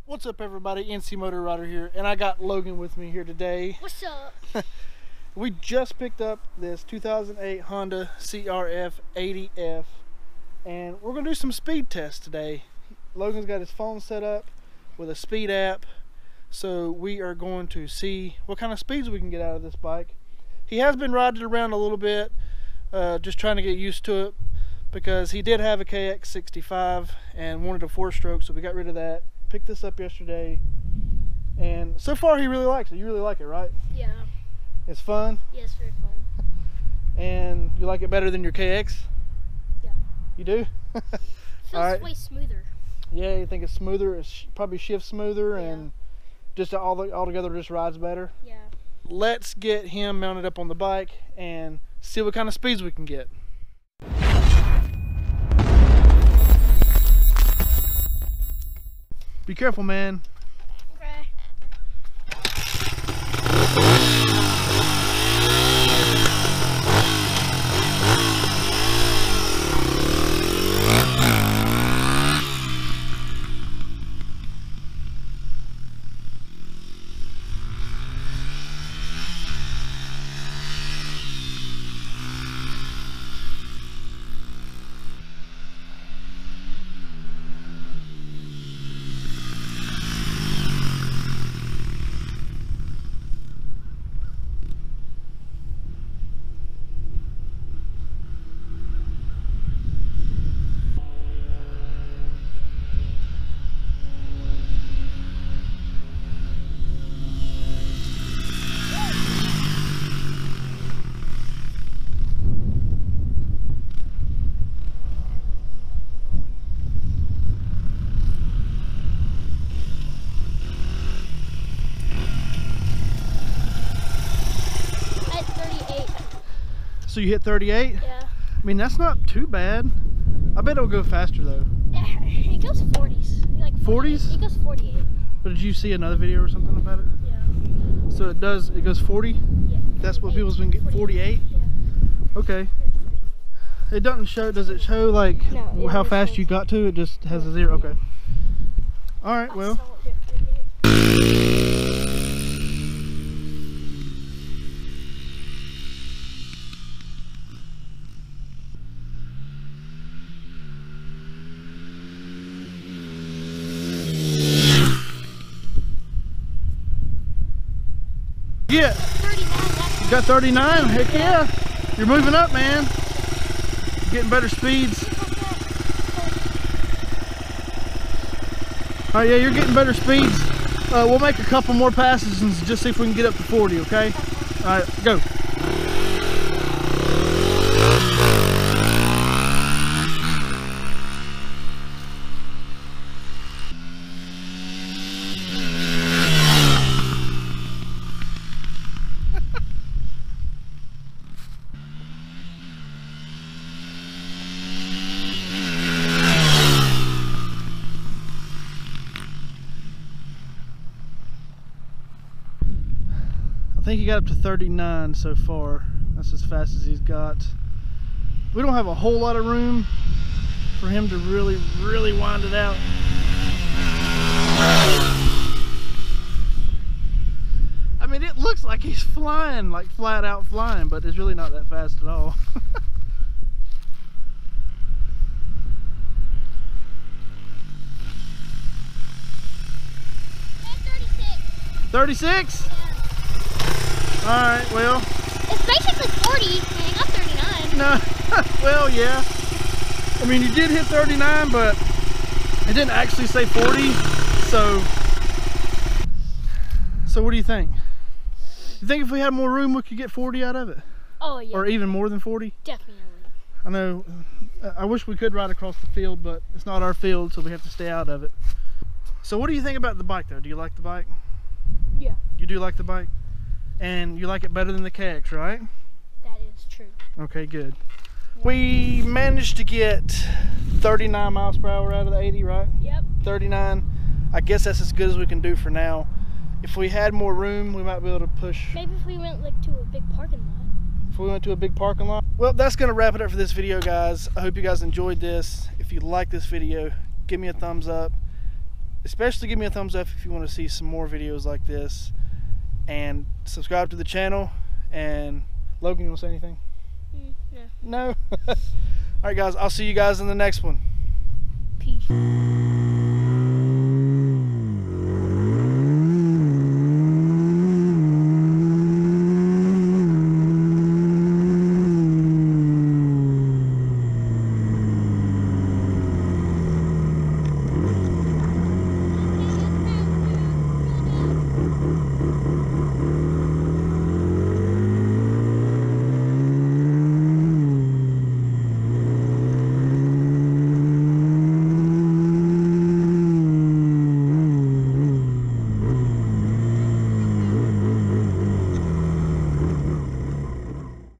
What's up, everybody? NCmotoRIDER here, and I got Logan with me here today. What's up? We just picked up this 2008 Honda CRF80F, and we're going to do some speed tests today. Logan's got his phone set up with a speed app, so we are going to see what kind of speeds we can get out of this bike. He has been riding it around a little bit, just trying to get used to it, because he did have a KX65 and wanted a 4-stroke, so we got rid of that. Picked this up yesterday, and so far he really likes it. You really like it, right? Yeah. It's fun? Yeah, it's very fun. And you like it better than your KX? Yeah. You do? It feels Alright. way smoother. Yeah, you think it's smoother? It probably shifts smoother, Yeah. and just altogether just rides better? Yeah. Let's get him mounted up on the bike and see what kind of speeds we can get. Be careful, man. Okay. So you hit 38? Yeah. I mean, that's not too bad. I bet it'll go faster though. It goes 40s. Like 40s? It goes 48. But did you see another video or something about it? Yeah. So it goes 40? Yeah. That's what people's been getting, 48? Yeah. Okay. It doesn't show, does it show like No, how it fast shows. you got to? It just has a 0, okay. Alright, well. Yeah. 39. You got 39? Heck yeah. You're moving up, man. You're getting better speeds. All right, yeah, you're getting better speeds. We'll make a couple more passes and just see if we can get up to 40, okay? All right, go. I think he got up to 39 so far. That's as fast as he's got. We don't have a whole lot of room for him to really wind it out. I mean, it looks like he's flying, like flat out flying, but it's really not that fast at all. 36? Yeah. Alright, well. It's basically 40, and I got 39. No, well, yeah. I mean, you did hit 39, but it didn't actually say 40, so what do you think? You think if we had more room, we could get 40 out of it? Oh, yeah. Or even more than 40? Definitely. I know, I wish we could ride across the field, but it's not our field, so we have to stay out of it. So what do you think about the bike, though? Do you like the bike? Yeah. You do like the bike? And you like it better than the KX, right? That is true. Okay, good. We managed to get 39 miles per hour out of the 80, right? Yep. 39. I guess that's as good as we can do for now. If we had more room, we might be able to push. Maybe if we went like to a big parking lot. If we went to a big parking lot. Well, that's going to wrap it up for this video, guys. I hope you guys enjoyed this. If you like this video, give me a thumbs up. especially give me a thumbs up if you want to see some more videos like this, and subscribe to the channel. And Logan, you want to say anything? No. No? Alright guys, I'll see you guys in the next one. Peace.